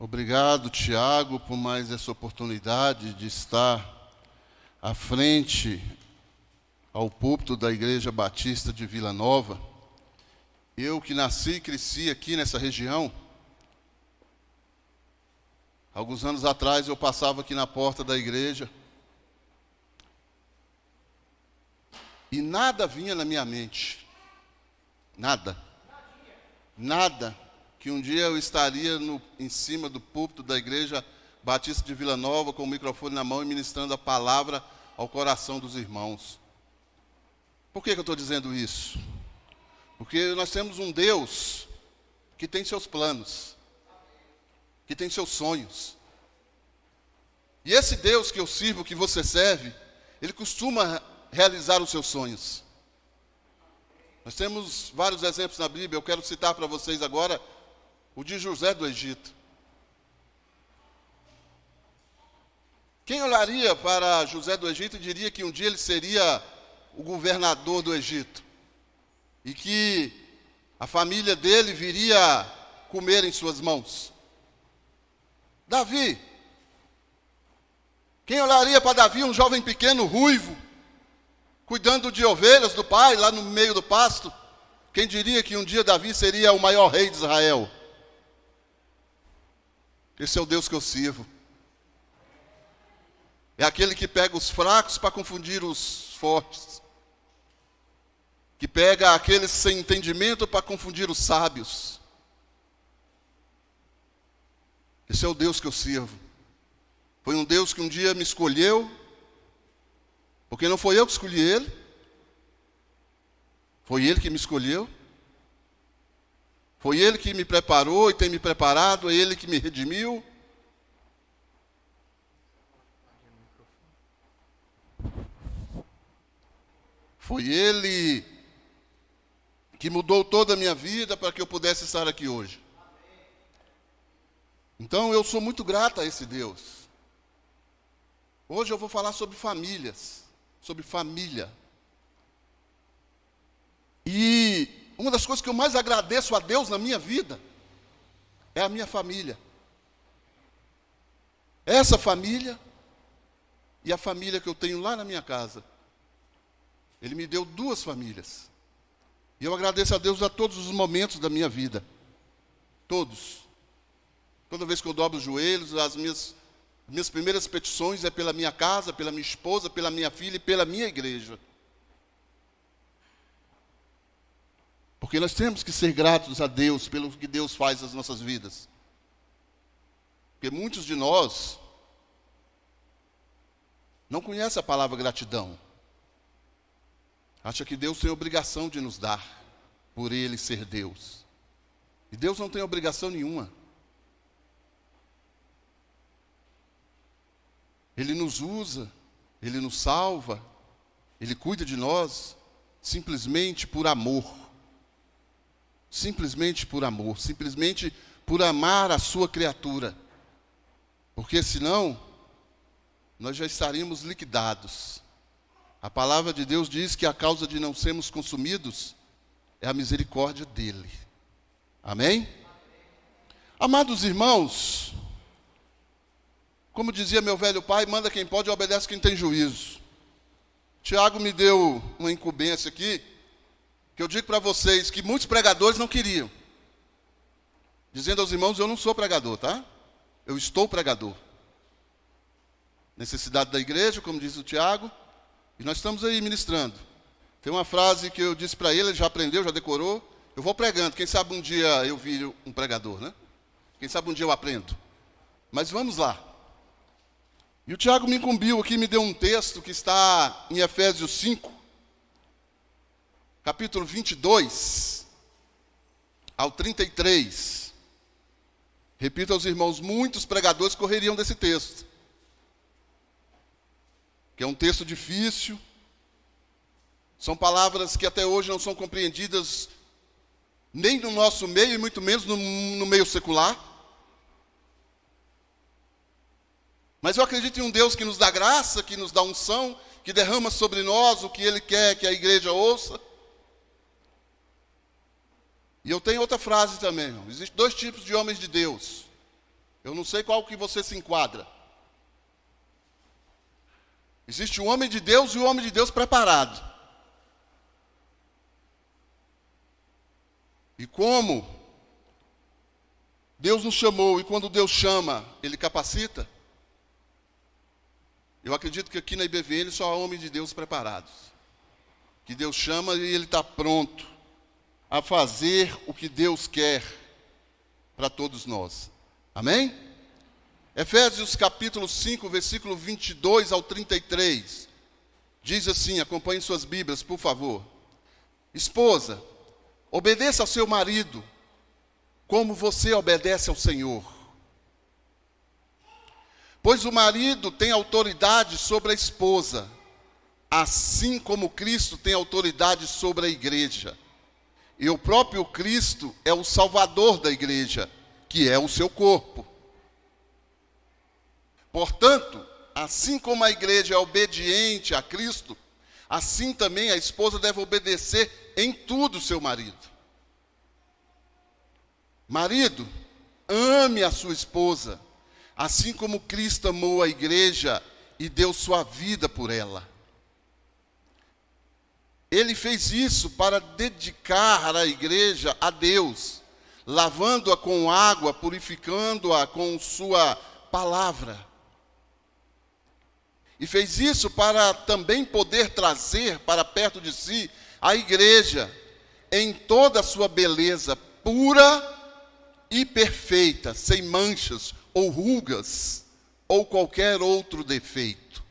Obrigado, Tiago, por mais essa oportunidade de estar à frente ao púlpito da Igreja Batista de Vila Nova. Eu que nasci e cresci aqui nessa região, alguns anos atrás eu passava aqui na porta da igreja e nada vinha na minha mente, nada que um dia eu estaria em cima do púlpito da Igreja Batista de Vila Nova com o microfone na mão e ministrando a palavra ao coração dos irmãos. Por que eu estou dizendo isso? Porque nós temos um Deus que tem seus planos, que tem seus sonhos. E esse Deus que eu sirvo, que você serve, Ele costuma realizar os seus sonhos. Nós temos vários exemplos na Bíblia, eu quero citar para vocês agora o de José do Egito. Quem olharia para José do Egito e diria que um dia ele seria o governador do Egito? E que a família dele viria comer em suas mãos? Davi. Quem olharia para Davi, um jovem pequeno, ruivo, cuidando de ovelhas do pai, lá no meio do pasto? Quem diria que um dia Davi seria o maior rei de Israel? Esse é o Deus que eu sirvo. É aquele que pega os fracos para confundir os fortes. Que pega aqueles sem entendimento para confundir os sábios. Esse é o Deus que eu sirvo. Foi um Deus que um dia me escolheu, porque não foi eu que escolhi Ele, foi Ele que me escolheu, foi Ele que me preparou e tem me preparado, é Ele que me redimiu. Foi Ele que mudou toda a minha vida para que eu pudesse estar aqui hoje. Então eu sou muito grato a esse Deus. Hoje eu vou falar sobre famílias, sobre família. E uma das coisas que eu mais agradeço a Deus na minha vida é a minha família. Essa família e a família que eu tenho lá na minha casa. Ele me deu duas famílias. E eu agradeço a Deus a todos os momentos da minha vida. Todos. Toda vez que eu dobro os joelhos, as minhas primeiras petições é pela minha casa, pela minha esposa, pela minha filha e pela minha igreja. Porque nós temos que ser gratos a Deus pelo que Deus faz nas nossas vidas. Porque muitos de nós não conhecem a palavra gratidão. Acha que Deus tem obrigação de nos dar, por Ele ser Deus. E Deus não tem obrigação nenhuma. Ele nos usa, Ele nos salva, Ele cuida de nós, simplesmente por amor. Simplesmente por amor, simplesmente por amar a sua criatura. Porque senão, nós já estaríamos liquidados. A palavra de Deus diz que a causa de não sermos consumidos é a misericórdia dEle. Amém? Amados irmãos, como dizia meu velho pai, manda quem pode e obedece quem tem juízo. Tiago me deu uma incumbência aqui, que eu digo para vocês que muitos pregadores não queriam. Dizendo aos irmãos, eu não sou pregador, tá? Eu estou pregador. Necessidade da igreja, como diz o Tiago, e nós estamos aí ministrando. Tem uma frase que eu disse para ele já aprendeu, já decorou. Eu vou pregando, quem sabe um dia eu viro um pregador, né? Quem sabe um dia eu aprendo. Mas vamos lá. E o Tiago me incumbiu aqui, me deu um texto que está em Efésios 5, capítulo 22 ao 33. Repito aos irmãos, muitos pregadores correriam desse texto. Que é um texto difícil. São palavras que até hoje não são compreendidas nem no nosso meio e muito menos no meio secular. Mas eu acredito em um Deus que nos dá graça, que nos dá unção, que derrama sobre nós o que Ele quer que a igreja ouça. E eu tenho outra frase também. Existem dois tipos de homens de Deus. Eu não sei qual que você se enquadra. Existe o homem de Deus e o homem de Deus preparado. E como Deus nos chamou, e quando Deus chama, Ele capacita. Eu acredito que aqui na IBVN só há homens de Deus preparados. Que Deus chama e Ele está pronto a fazer o que Deus quer para todos nós. Amém? Efésios capítulo 5, versículo 22 ao 33. Diz assim, acompanhem suas Bíblias, por favor. Esposa, obedeça ao seu marido, como você obedece ao Senhor. Pois o marido tem autoridade sobre a esposa, assim como Cristo tem autoridade sobre a igreja. E o próprio Cristo é o Salvador da igreja, que é o seu corpo. Portanto, assim como a igreja é obediente a Cristo, assim também a esposa deve obedecer em tudo seu marido. Marido, ame a sua esposa, assim como Cristo amou a igreja e deu sua vida por ela. Ele fez isso para dedicar a igreja a Deus, lavando-a com água, purificando-a com sua palavra. E fez isso para também poder trazer para perto de si a igreja em toda a sua beleza pura e perfeita, sem manchas ou rugas ou qualquer outro defeito.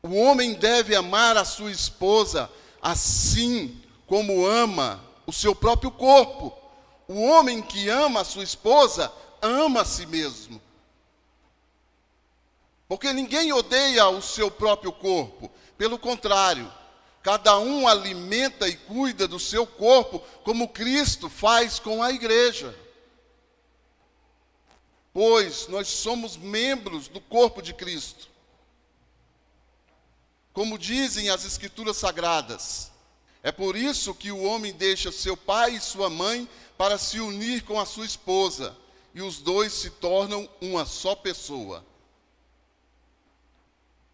O homem deve amar a sua esposa assim como ama o seu próprio corpo. O homem que ama a sua esposa ama a si mesmo. Porque ninguém odeia o seu próprio corpo. Pelo contrário, cada um alimenta e cuida do seu corpo como Cristo faz com a igreja. Pois nós somos membros do corpo de Cristo. Como dizem as Escrituras Sagradas, é por isso que o homem deixa seu pai e sua mãe para se unir com a sua esposa, e os dois se tornam uma só pessoa.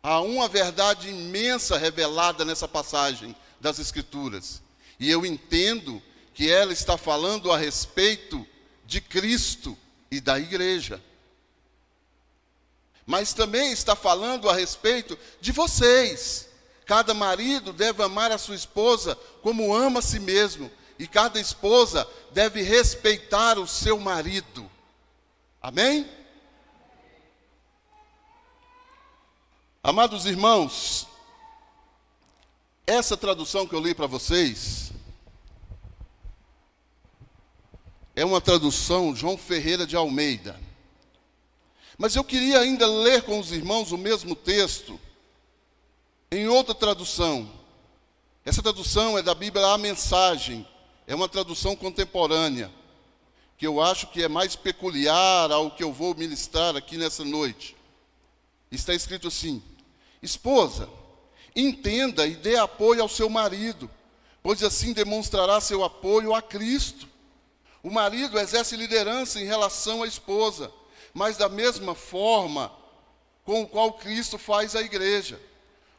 Há uma verdade imensa revelada nessa passagem das Escrituras. E eu entendo que ela está falando a respeito de Cristo e da igreja. Mas também está falando a respeito de vocês. Cada marido deve amar a sua esposa como ama a si mesmo. E cada esposa deve respeitar o seu marido. Amém? Amados irmãos, essa tradução que eu li para vocês é uma tradução João Ferreira de Almeida. Mas eu queria ainda ler com os irmãos o mesmo texto em outra tradução. Essa tradução é da Bíblia A Mensagem, é uma tradução contemporânea, que eu acho que é mais peculiar ao que eu vou ministrar aqui nessa noite. Está escrito assim: esposa, entenda e dê apoio ao seu marido, pois assim demonstrará seu apoio a Cristo. O marido exerce liderança em relação à esposa, mas da mesma forma com o qual Cristo faz a igreja,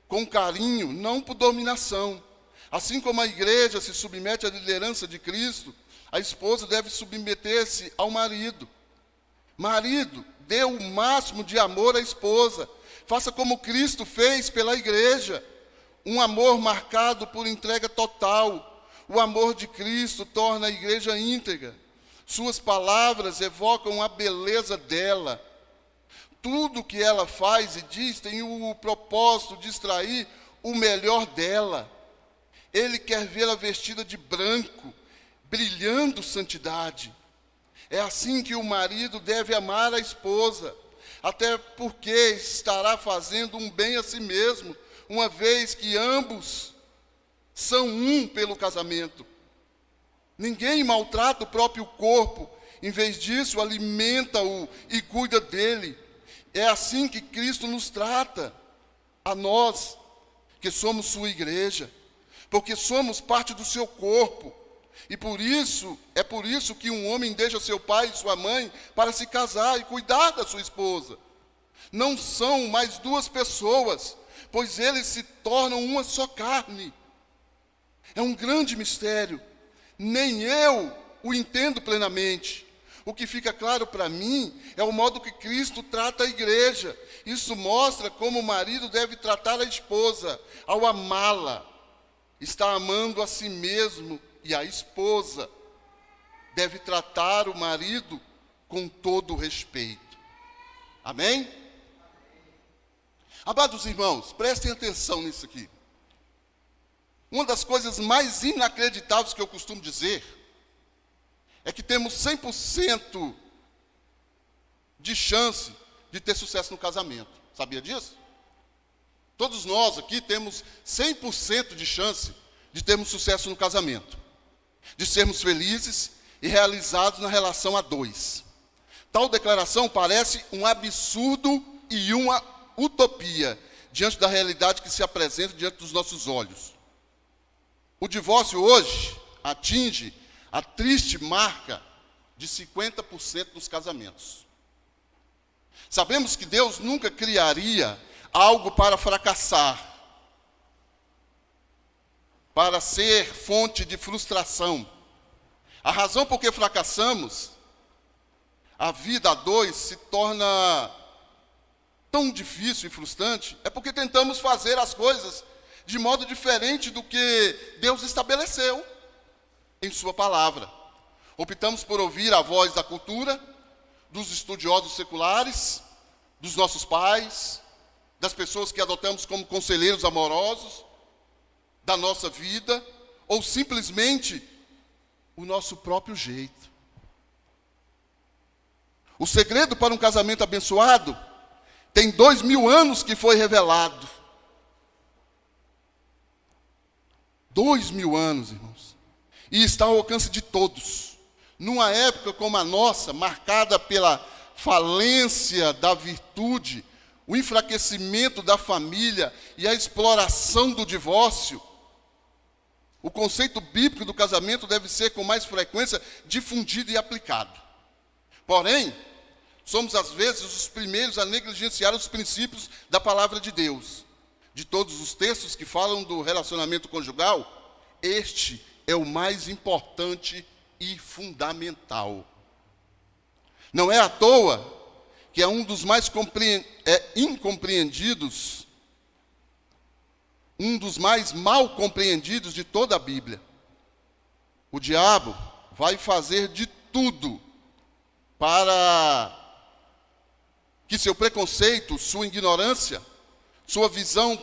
com carinho, não por dominação. Assim como a igreja se submete à liderança de Cristo, a esposa deve submeter-se ao marido. Marido, dê o máximo de amor à esposa. Faça como Cristo fez pela igreja, um amor marcado por entrega total. O amor de Cristo torna a igreja íntegra. Suas palavras evocam a beleza dela. Tudo que ela faz e diz tem o propósito de extrair o melhor dela. Ele quer vê-la vestida de branco, brilhando santidade. É assim que o marido deve amar a esposa, até porque estará fazendo um bem a si mesmo, uma vez que ambos são um pelo casamento. Ninguém maltrata o próprio corpo, em vez disso, alimenta-o e cuida dele. É assim que Cristo nos trata, a nós, que somos sua igreja, porque somos parte do seu corpo. E por isso que um homem deixa seu pai e sua mãe para se casar e cuidar da sua esposa. Não são mais duas pessoas, pois eles se tornam uma só carne. É um grande mistério. Nem eu o entendo plenamente. O que fica claro para mim é o modo que Cristo trata a igreja. Isso mostra como o marido deve tratar a esposa ao amá-la. Está amando a si mesmo, e a esposa deve tratar o marido com todo o respeito. Amém? Amados irmãos, prestem atenção nisso aqui. Uma das coisas mais inacreditáveis que eu costumo dizer é que temos 100% de chance de ter sucesso no casamento. Sabia disso? Todos nós aqui temos 100% de chance de termos sucesso no casamento, de sermos felizes e realizados na relação a dois. Tal declaração parece um absurdo e uma utopia diante da realidade que se apresenta diante dos nossos olhos. O divórcio hoje atinge a triste marca de 50% dos casamentos. Sabemos que Deus nunca criaria algo para fracassar, para ser fonte de frustração. A razão por que fracassamos, a vida a dois se torna tão difícil e frustrante, é porque tentamos fazer as coisas de modo diferente do que Deus estabeleceu em sua palavra. Optamos por ouvir a voz da cultura, dos estudiosos seculares, dos nossos pais, das pessoas que adotamos como conselheiros amorosos da nossa vida, ou simplesmente o nosso próprio jeito. O segredo para um casamento abençoado tem 2000 anos que foi revelado. 2000 anos, irmãos. E está ao alcance de todos. Numa época como a nossa, marcada pela falência da virtude, o enfraquecimento da família e a exploração do divórcio, o conceito bíblico do casamento deve ser com mais frequência difundido e aplicado. Porém, somos às vezes os primeiros a negligenciar os princípios da palavra de Deus. De todos os textos que falam do relacionamento conjugal, este é o mais importante e fundamental. Não é à toa que é um dos mais incompreendidos, um dos mais mal compreendidos de toda a Bíblia. O diabo vai fazer de tudo para que seu preconceito, sua ignorância, sua visão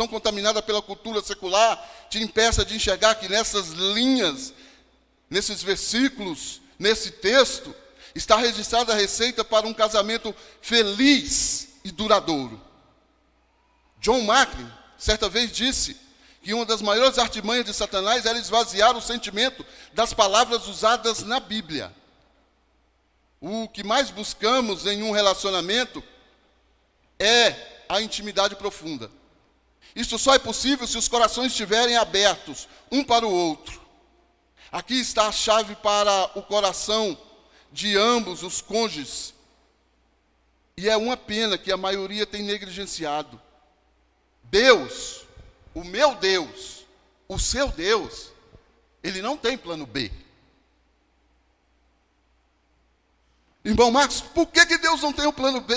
contaminada pela cultura secular, te impeça de enxergar que nessas linhas, nesses versículos, nesse texto, está registrada a receita para um casamento feliz e duradouro. John Macklin, certa vez, disse que uma das maiores artimanhas de Satanás era esvaziar o sentimento das palavras usadas na Bíblia. O que mais buscamos em um relacionamento é a intimidade profunda. Isso só é possível se os corações estiverem abertos um para o outro. Aqui está a chave para o coração de ambos os cônjuges. E é uma pena que a maioria tem negligenciado. Deus, o meu Deus, o seu Deus, ele não tem plano B. Irmão Marcos, por que Deus não tem o plano B?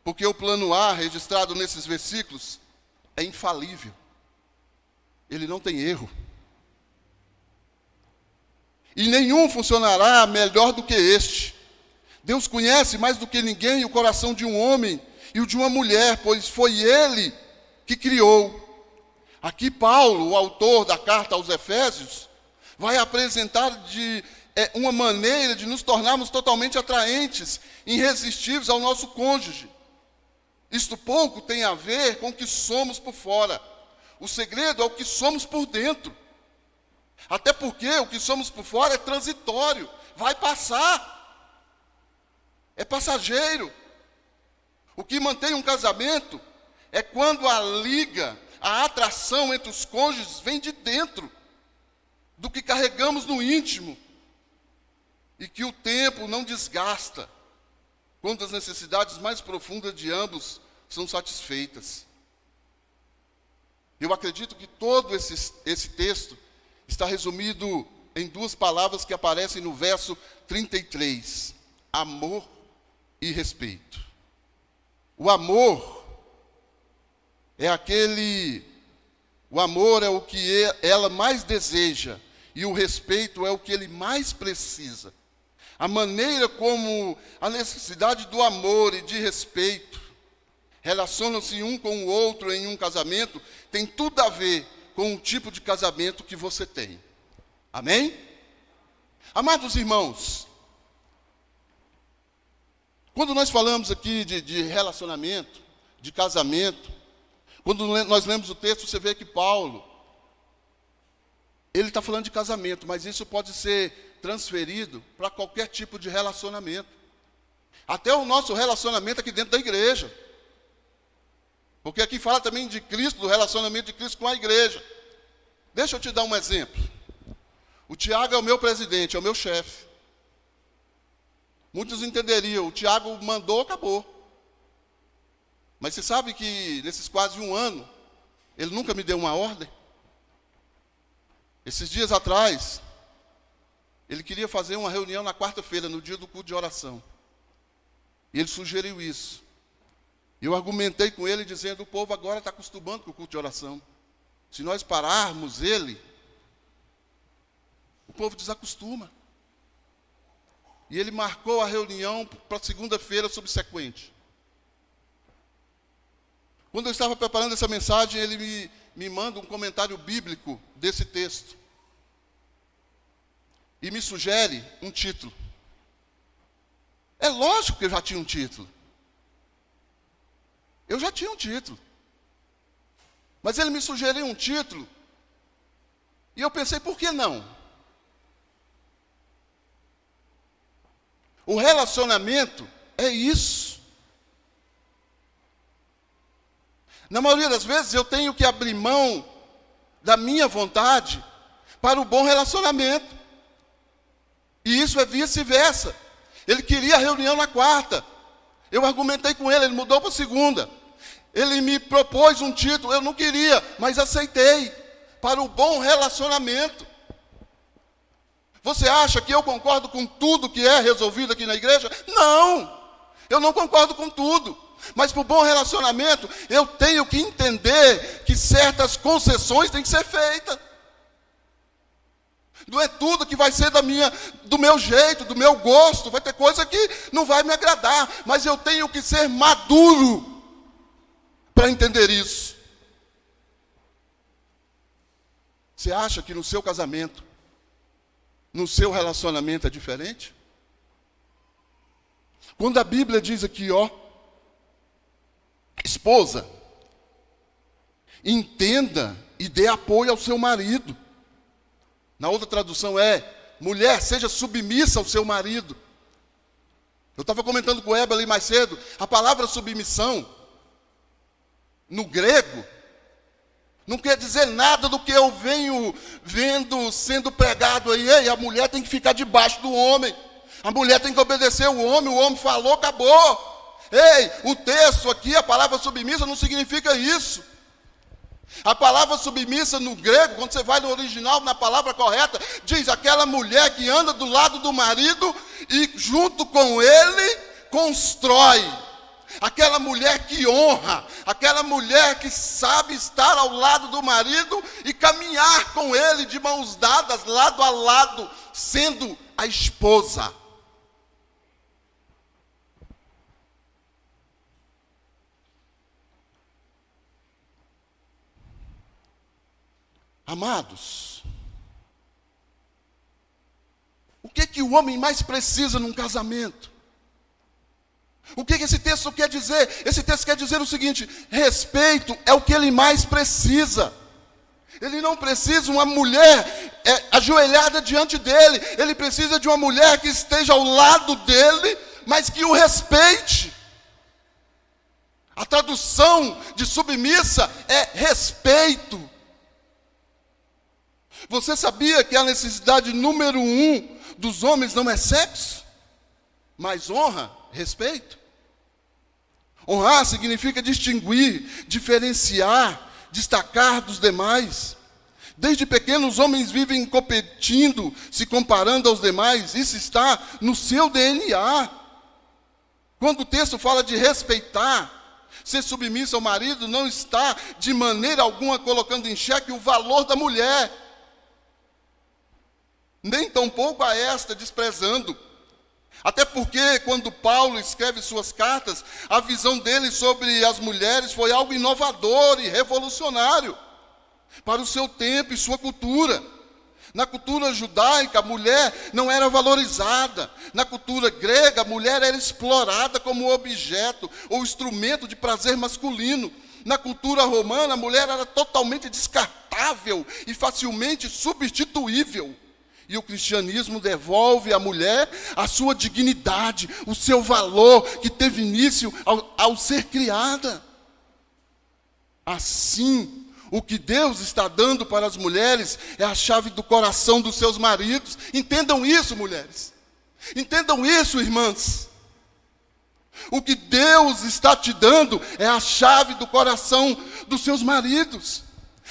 Porque o plano A, registrado nesses versículos, é infalível. Ele não tem erro. E nenhum funcionará melhor do que este. Deus conhece mais do que ninguém o coração de um homem e o de uma mulher, pois foi Ele que criou. Aqui Paulo, o autor da carta aos Efésios, vai apresentar uma maneira de nos tornarmos totalmente atraentes, irresistíveis ao nosso cônjuge. Isto pouco tem a ver com o que somos por fora. O segredo é o que somos por dentro. Até porque o que somos por fora é transitório, vai passar. É passageiro. O que mantém um casamento é quando a liga, a atração entre os cônjuges vem de dentro. do que carregamos no íntimo, e que o tempo não desgasta, quando as necessidades mais profundas de ambos são satisfeitas. Eu acredito que todo esse texto está resumido em duas palavras que aparecem no verso 33, amor e respeito. O amor é o que ela mais deseja, e o respeito é o que ele mais precisa. A maneira como a necessidade do amor e de respeito relacionam-se um com o outro em um casamento tem tudo a ver com o tipo de casamento que você tem. Amém? Amados irmãos, quando nós falamos aqui de relacionamento, de casamento, quando nós lemos o texto, você vê que Paulo, ele está falando de casamento, mas isso pode ser transferido para qualquer tipo de relacionamento. Até o nosso relacionamento aqui dentro da igreja. Porque aqui fala também de Cristo, do relacionamento de Cristo com a igreja. Deixa eu te dar um exemplo. O Tiago é o meu presidente, é o meu chefe. Muitos entenderiam, o Tiago mandou, acabou. Mas você sabe que nesses quase um ano, ele nunca me deu uma ordem? Esses dias atrás, ele queria fazer uma reunião na quarta-feira, no dia do culto de oração. E ele sugeriu isso. Eu argumentei com ele dizendo, o povo agora está acostumando com o culto de oração. Se nós pararmos ele, o povo desacostuma. E ele marcou a reunião para segunda-feira subsequente. Quando eu estava preparando essa mensagem, ele me manda um comentário bíblico desse texto. E me sugere um título. É lógico que eu já tinha um título. Eu já tinha um título. Mas ele me sugeriu um título. E eu pensei, por que não? O relacionamento é isso. Na maioria das vezes eu tenho que abrir mão da minha vontade para o bom relacionamento. E isso é vice-versa. Ele queria a reunião na quarta. Eu argumentei com ele mudou para segunda. Ele me propôs um título, eu não queria, mas aceitei. Para o bom relacionamento. Você acha que eu concordo com tudo que é resolvido aqui na igreja? Não! Eu não concordo com tudo. Mas para o bom relacionamento, eu tenho que entender que certas concessões têm que ser feitas. Não é tudo que vai ser do meu jeito, do meu gosto. Vai ter coisa que não vai me agradar. Mas eu tenho que ser maduro para entender isso. Você acha que no seu casamento, no seu relacionamento é diferente? Quando a Bíblia diz aqui, esposa, entenda e dê apoio ao seu marido. Na outra tradução mulher, seja submissa ao seu marido. Eu estava comentando com o Heber ali mais cedo, a palavra submissão, no grego, não quer dizer nada do que eu venho vendo sendo pregado aí. Ei, a mulher tem que ficar debaixo do homem. A mulher tem que obedecer o homem falou, acabou. Ei, o texto aqui, a palavra submissa não significa isso. A palavra submissa no grego, quando você vai no original, na palavra correta, diz aquela mulher que anda do lado do marido e junto com ele constrói. Aquela mulher que honra, aquela mulher que sabe estar ao lado do marido e caminhar com ele de mãos dadas, lado a lado, sendo a esposa. Amados, o que o homem mais precisa num casamento? O que esse texto quer dizer? Esse texto quer dizer o seguinte: respeito é o que ele mais precisa. Ele não precisa de uma mulher ajoelhada diante dele. Ele precisa de uma mulher que esteja ao lado dele, mas que o respeite. A tradução de submissa é respeito. Você sabia que a necessidade número 1 dos homens não é sexo, mas honra, respeito? Honrar significa distinguir, diferenciar, destacar dos demais. Desde pequenos, os homens vivem competindo, se comparando aos demais. Isso está no seu DNA. Quando o texto fala de respeitar, ser submisso ao marido, não está de maneira alguma colocando em xeque o valor da mulher, nem tampouco a esta desprezando. Até porque, quando Paulo escreve suas cartas, a visão dele sobre as mulheres foi algo inovador e revolucionário para o seu tempo e sua cultura. Na cultura judaica, a mulher não era valorizada. Na cultura grega, a mulher era explorada como objeto ou instrumento de prazer masculino. Na cultura romana, a mulher era totalmente descartável e facilmente substituível. E o cristianismo devolve à mulher a sua dignidade, o seu valor que teve início ao ser criada. Assim, o que Deus está dando para as mulheres é a chave do coração dos seus maridos. Entendam isso, mulheres. Entendam isso, irmãs. O que Deus está te dando é a chave do coração dos seus maridos.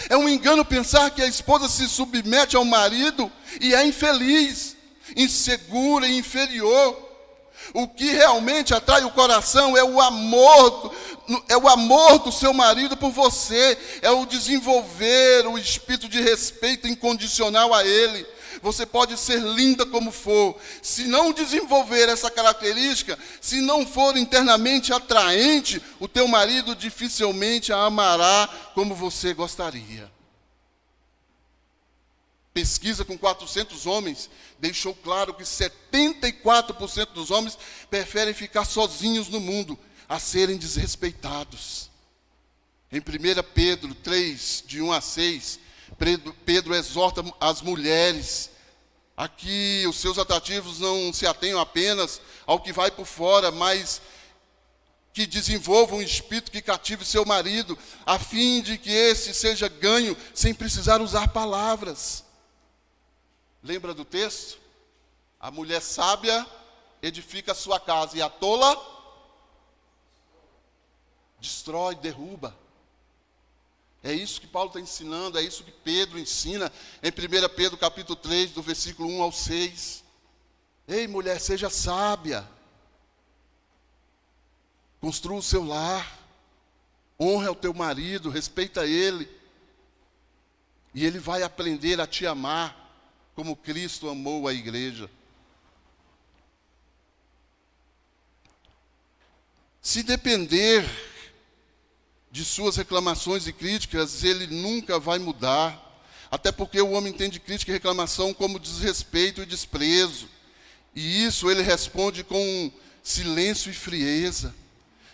É um engano pensar que a esposa se submete ao marido e é infeliz, insegura e inferior. O que realmente atrai o coração é o amor do seu marido por você, é o desenvolver o espírito de respeito incondicional a ele. Você pode ser linda como for, se não desenvolver essa característica, se não for internamente atraente, o teu marido dificilmente a amará como você gostaria. Pesquisa com 400 homens deixou claro que 74% dos homens preferem ficar sozinhos no mundo a serem desrespeitados. Em 1 Pedro 3, de 1 a 6, Pedro exorta as mulheres a que os seus atrativos não se atenham apenas ao que vai por fora, mas que desenvolvam um espírito que cative seu marido, a fim de que esse seja ganho sem precisar usar palavras. Lembra do texto? A mulher sábia edifica a sua casa e a tola destrói, derruba. É isso que Paulo está ensinando, é isso que Pedro ensina em 1 Pedro capítulo 3, do versículo 1 ao 6. Ei, mulher, seja sábia. Construa o seu lar. Honra o teu marido, respeita ele. E ele vai aprender a te amar como Cristo amou a igreja. Se depender de suas reclamações e críticas, ele nunca vai mudar. Até porque o homem entende crítica e reclamação como desrespeito e desprezo. E isso ele responde com silêncio e frieza.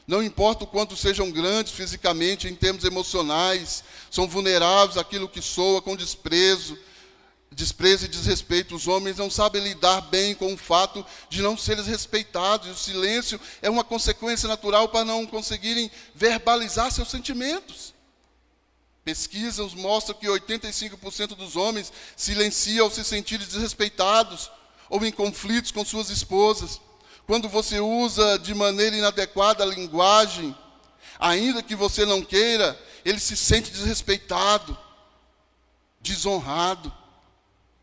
Não importa o quanto sejam grandes fisicamente, em termos emocionais, são vulneráveis àquilo que soa com desprezo e desrespeito. Os homens não sabem lidar bem com o fato de não serem respeitados. E o silêncio é uma consequência natural para não conseguirem verbalizar seus sentimentos. Pesquisas mostram que 85% dos homens silenciam ao se sentirem desrespeitados ou em conflitos com suas esposas. Quando você usa de maneira inadequada a linguagem, ainda que você não queira, ele se sente desrespeitado, desonrado.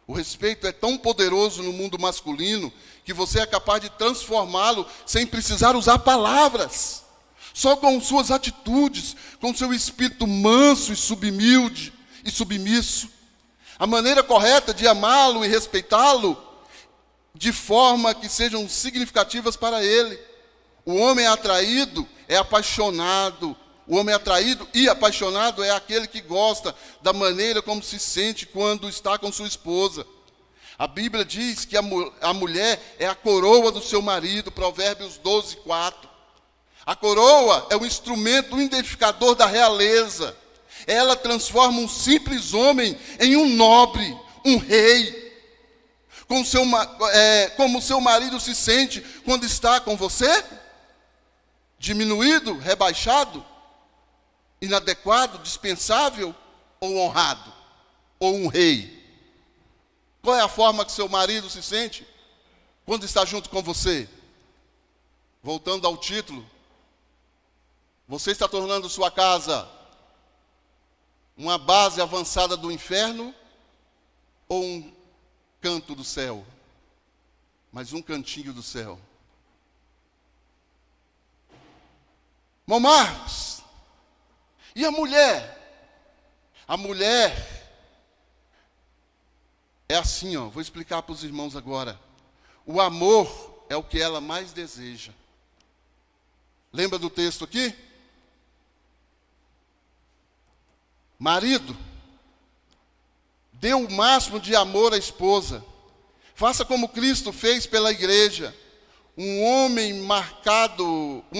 O respeito é tão poderoso no mundo masculino que você é capaz de transformá-lo sem precisar usar palavras. Só com suas atitudes, com seu espírito manso e submilde e submisso. A maneira correta de amá-lo e respeitá-lo de forma que sejam significativas para ele. O homem atraído é apaixonado. O homem atraído e apaixonado é aquele que gosta da maneira como se sente quando está com sua esposa. A Bíblia diz que a mulher é a coroa do seu marido, Provérbios 12, 4. A coroa é o instrumento identificador da realeza. Ela transforma um simples homem em um nobre, um rei. Como o seu marido se sente quando está com você? Diminuído, rebaixado? Inadequado, dispensável ou honrado? Ou um rei? Qual é a forma que seu marido se sente quando está junto com você? Voltando ao título, você está tornando sua casa uma base avançada do inferno ou um canto do céu? Mais um cantinho do céu. Irmão Marcos, e a mulher? A mulher é assim, ó, vou explicar para os irmãos agora. O amor é o que ela mais deseja. Lembra do texto aqui? Marido, dê o máximo de amor à esposa. Faça como Cristo fez pela igreja. Um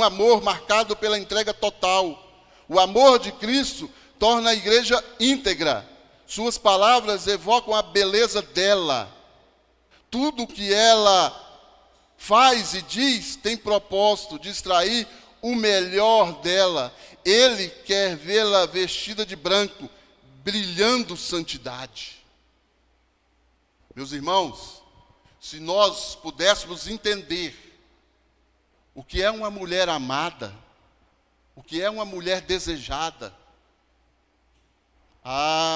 amor marcado pela entrega total. O amor de Cristo torna a igreja íntegra. Suas palavras evocam a beleza dela. Tudo o que ela faz e diz tem propósito de extrair o melhor dela. Ele quer vê-la vestida de branco, brilhando santidade. Meus irmãos, se nós pudéssemos entender o que é uma mulher amada, o que é uma mulher desejada,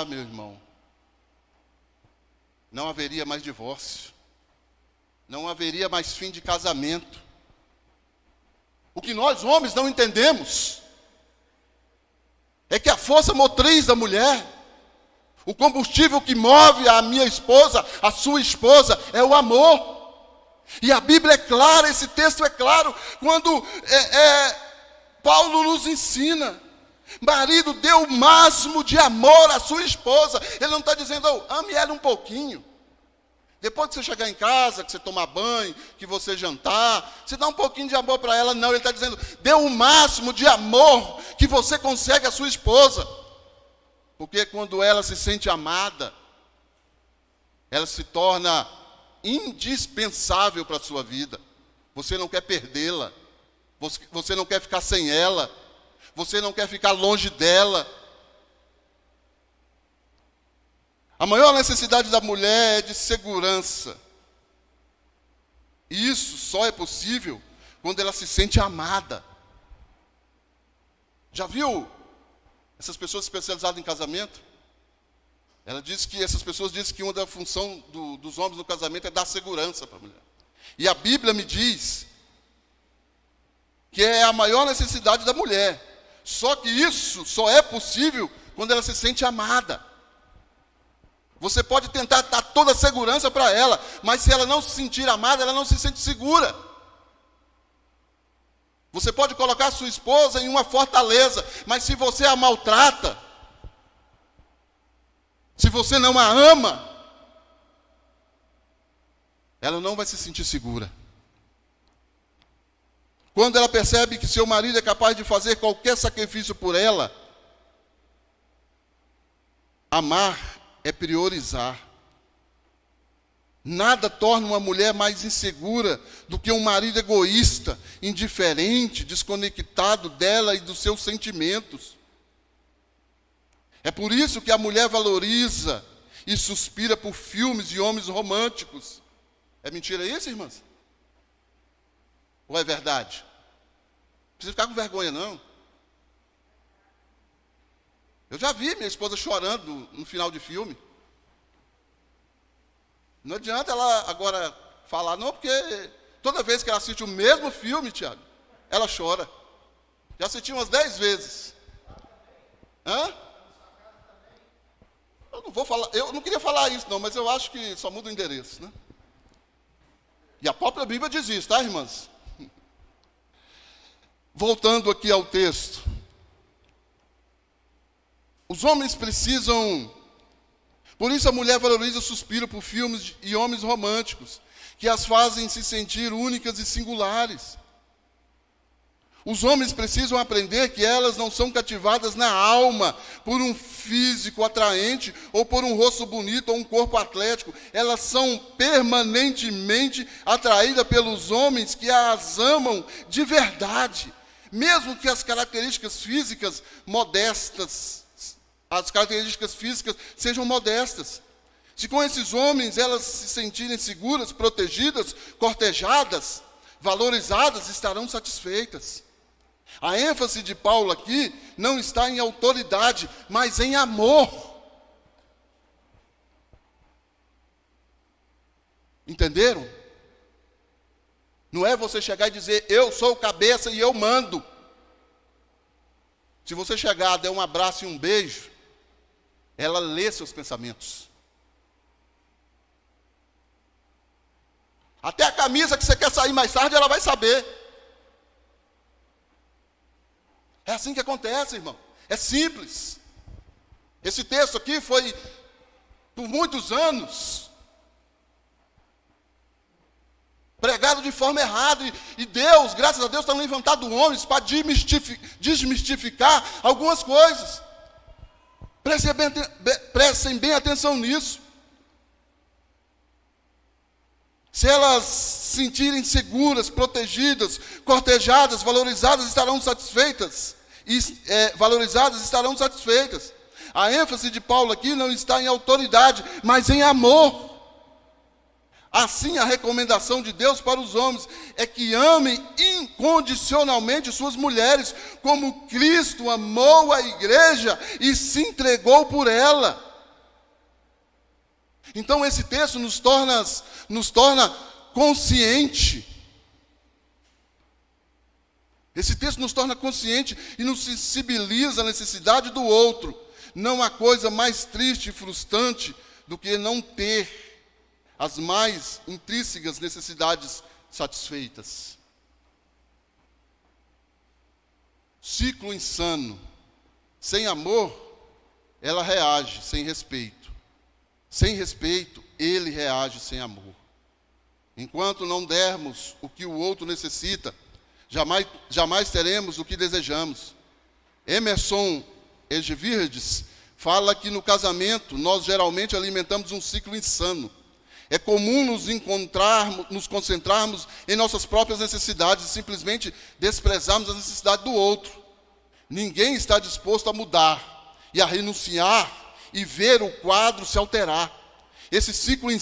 meu irmão, não haveria mais divórcio, não haveria mais fim de casamento. O que nós homens não entendemos é que a força motriz da mulher, o combustível que move a minha esposa, a sua esposa, é o amor. E a Bíblia é clara, esse texto é claro, quando Paulo nos ensina. Marido, dê o máximo de amor à sua esposa. Ele não está dizendo, ame ela um pouquinho. Depois que você chegar em casa, que você tomar banho, que você jantar, você dá um pouquinho de amor para ela. Não, ele está dizendo, dê o máximo de amor que você consegue à sua esposa. Porque quando ela se sente amada, ela se torna indispensável para a sua vida. Você não quer perdê-la. Você não quer ficar sem ela. Você não quer ficar longe dela. A maior necessidade da mulher é de segurança. E isso só é possível quando ela se sente amada. Já viu essas pessoas especializadas em casamento? Essas pessoas dizem que uma da função dos homens no casamento é dar segurança para a mulher. E a Bíblia me diz que é a maior necessidade da mulher. Só que isso só é possível quando ela se sente amada. Você pode tentar dar toda a segurança para ela, mas se ela não se sentir amada, ela não se sente segura. Você pode colocar a sua esposa em uma fortaleza, mas se você a maltrata, se você não a ama, ela não vai se sentir segura. Quando ela percebe que seu marido é capaz de fazer qualquer sacrifício por ela, amar é priorizar. Nada torna uma mulher mais insegura do que um marido egoísta, indiferente, desconectado dela e dos seus sentimentos. É por isso que a mulher valoriza e suspira por filmes e homens românticos. É mentira isso, irmãs? Ou é verdade? Não precisa ficar com vergonha, não. Eu já vi minha esposa chorando no final de filme. Não adianta ela agora falar, não, porque toda vez que ela assiste o mesmo filme, Tiago, ela chora. Já assisti umas 10 vezes. Eu não vou falar, eu não queria falar isso não, mas eu acho que só muda o endereço, né? E a própria Bíblia diz isso, tá, irmãs? Voltando aqui ao texto. Os homens precisam... Por isso a mulher valoriza o suspiro por filmes e homens românticos, que as fazem se sentir únicas e singulares. Os homens precisam aprender que elas não são cativadas na alma por um físico atraente, ou por um rosto bonito, ou um corpo atlético. Elas são permanentemente atraídas pelos homens que as amam de verdade. Mesmo que as características físicas modestas, as características físicas sejam modestas. Se com esses homens elas se sentirem seguras, protegidas, cortejadas, valorizadas, estarão satisfeitas. A ênfase de Paulo aqui não está em autoridade, mas em amor. Entenderam? Não é você chegar e dizer, eu sou o cabeça e eu mando. Se você chegar, der um abraço e um beijo, ela lê seus pensamentos. Até a camisa que você quer sair mais tarde, ela vai saber. É assim que acontece, irmão. É simples. Esse texto aqui foi, por muitos anos, pregado de forma errada. E Deus, graças a Deus, está levantando homens para desmistificar algumas coisas. Prestem bem atenção nisso. Se elas se sentirem seguras, protegidas, cortejadas, valorizadas, estarão satisfeitas. Valorizadas estarão satisfeitas. A ênfase de Paulo aqui não está em autoridade, mas em amor. Assim, a recomendação de Deus para os homens é que amem incondicionalmente suas mulheres, como Cristo amou a igreja e se entregou por ela. Então esse texto nos torna consciente. Esse texto nos torna consciente e nos sensibiliza à necessidade do outro. Não há coisa mais triste e frustrante do que não ter as mais intrínsecas necessidades satisfeitas. Ciclo insano. Sem amor, ela reage sem respeito. Sem respeito, ele reage sem amor. Enquanto não dermos o que o outro necessita, jamais teremos o que desejamos. Emerson Egevirdes fala que no casamento nós geralmente alimentamos um ciclo insano. É comum nos concentrarmos em nossas próprias necessidades e simplesmente desprezarmos a necessidade do outro. Ninguém está disposto a mudar e a renunciar e ver o quadro se alterar. Esse ciclo é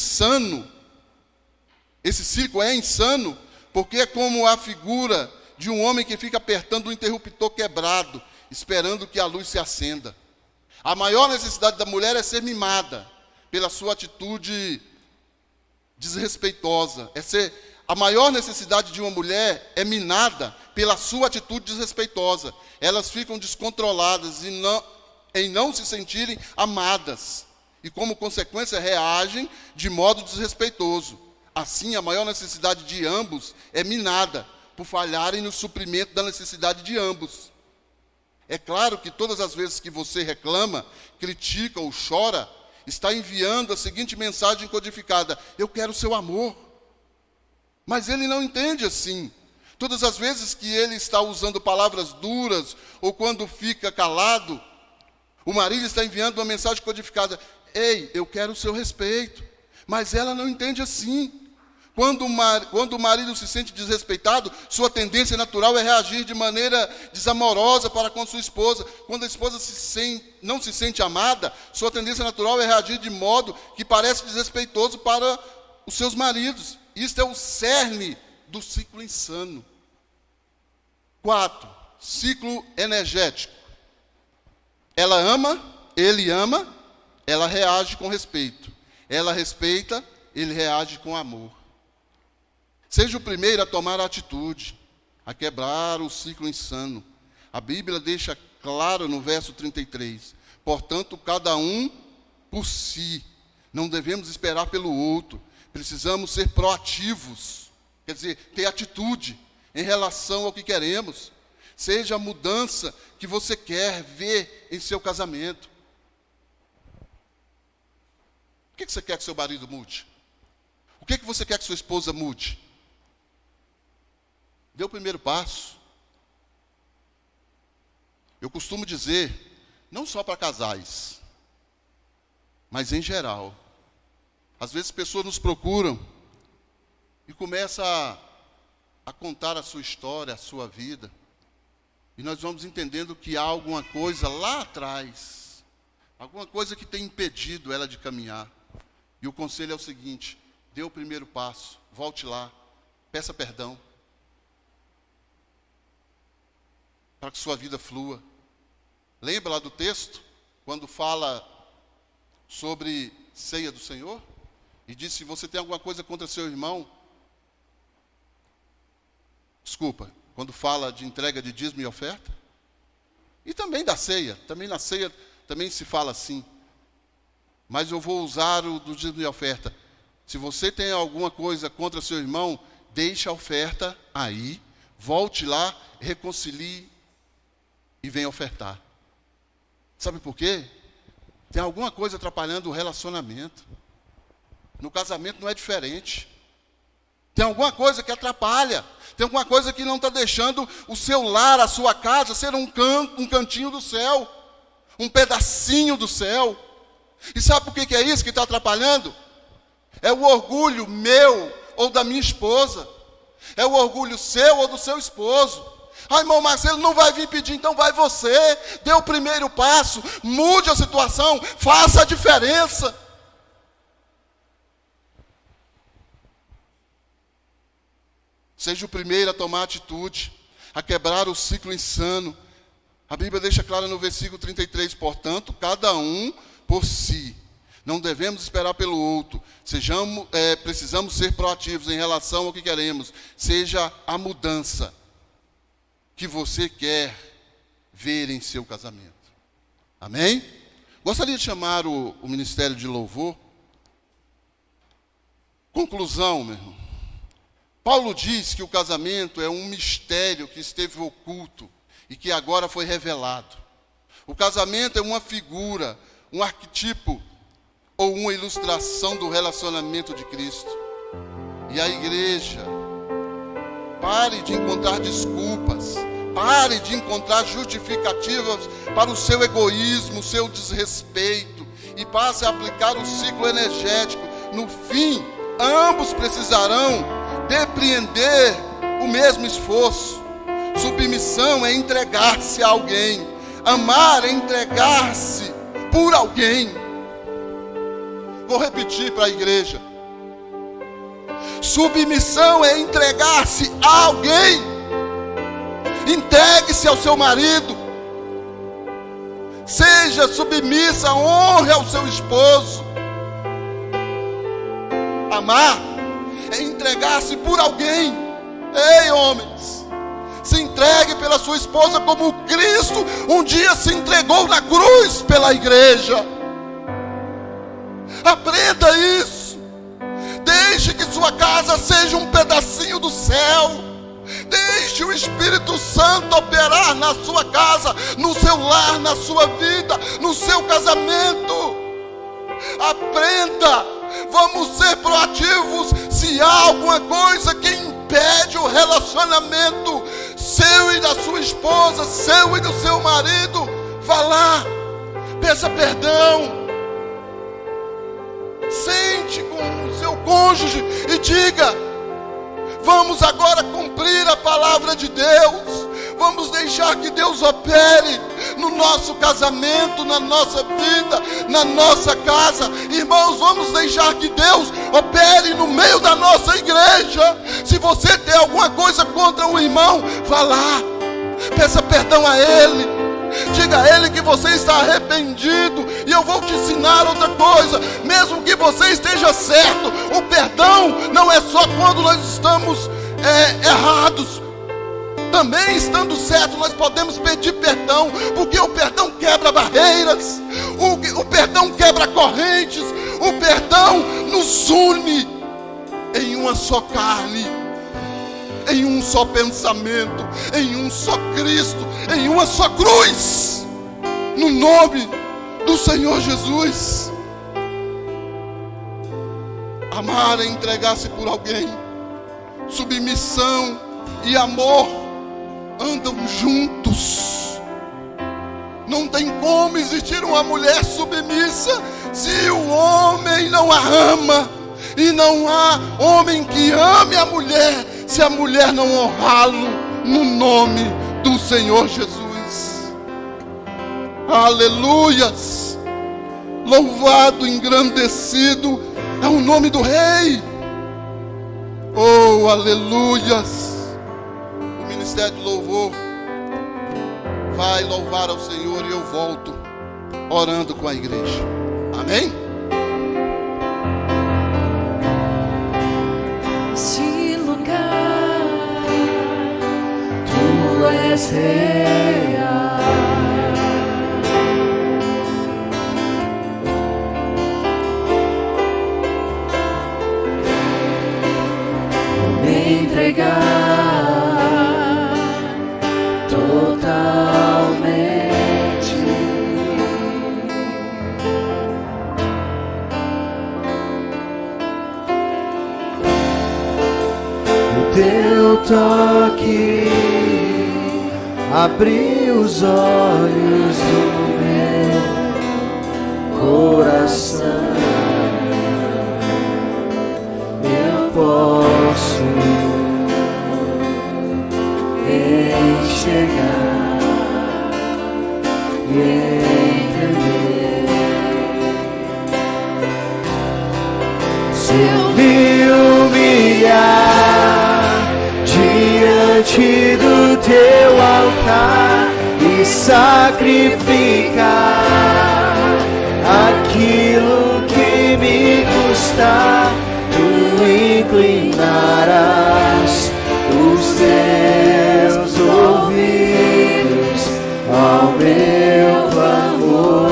insano porque é como a figura de um homem que fica apertando um interruptor quebrado, esperando que a luz se acenda. A maior necessidade da mulher é ser mimada pela sua atitude desrespeitosa. A maior necessidade de uma mulher é minada pela sua atitude desrespeitosa. Elas ficam descontroladas em não se sentirem amadas. E, como consequência, reagem de modo desrespeitoso. Assim, a maior necessidade de ambos é minada por falharem no suprimento da necessidade de ambos. É claro que todas as vezes que você reclama, critica ou chora, está enviando a seguinte mensagem codificada: eu quero o seu amor. Mas ele não entende assim. Todas as vezes que ele está usando palavras duras, ou quando fica calado, o marido está enviando uma mensagem codificada: ei, eu quero o seu respeito. Mas ela não entende assim. Quando o marido se sente desrespeitado, sua tendência natural é reagir de maneira desamorosa para com sua esposa. Quando a esposa não se sente amada, sua tendência natural é reagir de modo que parece desrespeitoso para os seus maridos. Isto é o cerne do ciclo insano. 4. Ciclo energético. Ela ama, ele ama, ela reage com respeito. Ela respeita, ele reage com amor. Seja o primeiro a tomar a atitude, a quebrar o ciclo insano. A Bíblia deixa claro no verso 33. Portanto, cada um por si. Não devemos esperar pelo outro. Precisamos ser proativos. Quer dizer, ter atitude em relação ao que queremos. Seja a mudança que você quer ver em seu casamento. O que você quer que seu marido mude? O que você quer que sua esposa mude? Dê o primeiro passo. Eu costumo dizer, não só para casais, mas em geral. Às vezes pessoas nos procuram e começam a contar a sua história, a sua vida. E nós vamos entendendo que há alguma coisa lá atrás, alguma coisa que tem impedido ela de caminhar. E o conselho é o seguinte: dê o primeiro passo, volte lá, peça perdão, para que sua vida flua. Lembra lá do texto, quando fala sobre ceia do Senhor? E diz: se você tem alguma coisa contra seu irmão, quando fala de entrega de dízimo e oferta, e também da ceia, também na ceia também se fala assim, mas eu vou usar o do dízimo e oferta. Se você tem alguma coisa contra seu irmão, deixe a oferta aí, volte lá, reconcilie e venha ofertar. Sabe por quê? Tem alguma coisa atrapalhando o relacionamento. No casamento não é diferente. Tem alguma coisa que atrapalha. Tem alguma coisa que não está deixando o seu lar, a sua casa, ser um cantinho do céu. Um pedacinho do céu. E sabe por que é isso que está atrapalhando? É o orgulho meu ou da minha esposa. É o orgulho seu ou do seu esposo. Ah, irmão Marcelo, não vai vir pedir, então vai você. Dê o primeiro passo, mude a situação, faça a diferença. Seja o primeiro a tomar atitude, a quebrar o ciclo insano. A Bíblia deixa claro no versículo 33, portanto, cada um por si. Não devemos esperar pelo outro. Precisamos ser proativos em relação ao que queremos. Seja a mudança que você quer ver em seu casamento. Amém? Gostaria de chamar o Ministério de Louvor. Conclusão, meu irmão. Paulo diz que o casamento é um mistério que esteve oculto e que agora foi revelado. O casamento é uma figura, um arquetipo ou uma ilustração do relacionamento de Cristo. E a igreja, pare de encontrar desculpas, pare de encontrar justificativas para o seu egoísmo, o seu desrespeito, e passe a aplicar o ciclo energético. No fim, ambos precisarão depreender o mesmo esforço. Submissão é entregar-se a alguém. Amar é entregar-se por alguém. Vou repetir para a igreja. Submissão é entregar-se a alguém. Entregue-se ao seu marido. Seja submissa, honre ao seu esposo. Amar é entregar-se por alguém. Ei, homens, se entregue pela sua esposa como Cristo um dia se entregou na cruz pela igreja. Aprenda isso. Deixe que sua casa seja um pedacinho do céu. Deixe o Espírito Santo operar na sua casa, no seu lar, na sua vida, no seu casamento. Aprenda. Vamos ser proativos. Se há alguma coisa que impede o relacionamento seu e da sua esposa, seu e do seu marido, vá lá, peça perdão, sente com o seu cônjuge e diga: vamos agora cumprir a palavra de Deus. Vamos deixar que Deus opere no nosso casamento, na nossa vida, na nossa casa. Irmãos, vamos deixar que Deus opere no meio da nossa igreja. Se você tem alguma coisa contra o irmão, vá lá, peça perdão a ele. Diga a ele que você está arrependido. E eu vou te ensinar outra coisa. Mesmo que você esteja certo, o perdão não é só quando nós estamos errados. Também estando certo, nós podemos pedir perdão, porque o perdão quebra barreiras, o perdão quebra correntes, o perdão nos une em uma só carne, em um só pensamento, em um só Cristo, em uma só cruz, no nome do Senhor Jesus. Amar é entregar-se por alguém. Submissão e amor andam juntos. Não tem como existir uma mulher submissa se o homem não a ama. E não há homem que ame a mulher se a mulher não honrá-lo no nome do Senhor Jesus. Aleluias! Louvado, engrandecido É o nome do Rei. Oh, aleluias. O ministério do louvor vai louvar ao Senhor e eu volto orando com a igreja. Amém? Esse lugar, Tu és real. Vou me entregar totalmente. O Teu toque abriu os olhos do meu coração. Eu posso enxergar e entender. Se eu me humilhar diante do Teu altar e sacrificar aquilo que me custar, Tu inclinarás os Teus ouvidos ao meu clamor.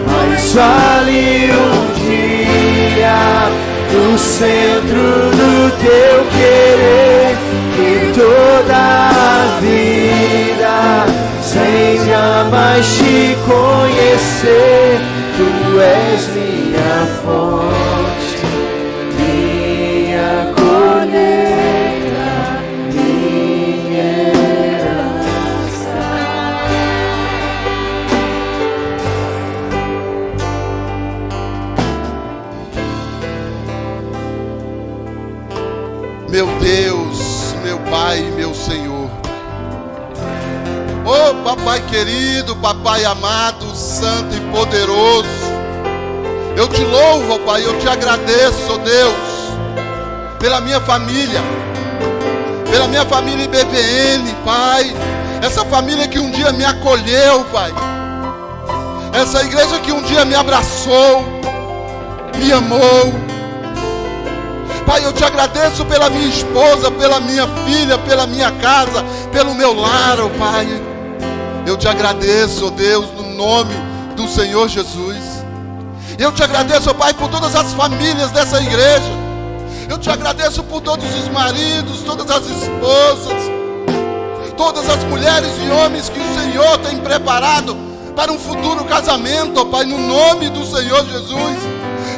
Mas vale um dia no centro do Teu querer e toda a vida sem jamais Te conhecer. Tu és minha fonte, minha colheita, minha herança. Meu Deus, meu Pai, meu Senhor. Oh, Papai querido, Papai amado, santo e poderoso. Eu Te louvo, oh Pai, eu Te agradeço, oh Deus, pela minha família IBVN, Pai. Essa família que um dia me acolheu, Pai. Essa igreja que um dia me abraçou, me amou. Pai, eu Te agradeço pela minha esposa, pela minha filha, pela minha casa, pelo meu lar, oh Pai. Eu Te agradeço, oh Deus, no nome do Senhor Jesus. Eu Te agradeço, oh Pai, por todas as famílias dessa igreja. Eu Te agradeço por todos os maridos, todas as esposas, todas as mulheres e homens que o Senhor tem preparado para um futuro casamento, oh Pai, no nome do Senhor Jesus.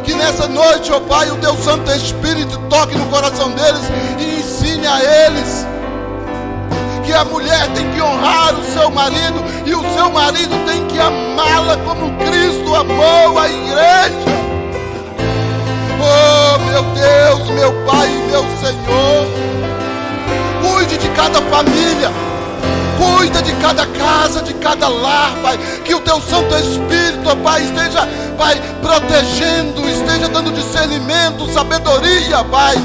Que nessa noite, ó Pai, o Teu Santo Espírito toque no coração deles e ensine a eles que a mulher tem que honrar o seu marido e o seu marido tem que amá-la como Cristo amou a igreja. Oh, meu Deus, meu Pai e meu Senhor, cuide de cada família, cuida de cada casa, de cada lar, Pai. Que o Teu Santo Espírito, ó Pai, esteja, Pai, protegendo, esteja dando discernimento, sabedoria, Pai,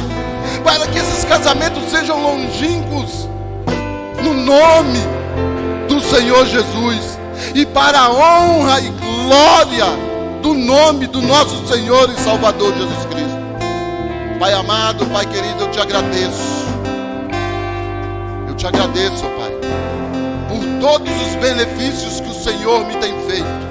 para que esses casamentos sejam longínquos, no nome do Senhor Jesus, e para a honra e glória do nome do nosso Senhor e Salvador Jesus Cristo. Pai amado, Pai querido, eu Te agradeço. Eu Te agradeço, Pai, por todos os benefícios que o Senhor me tem feito.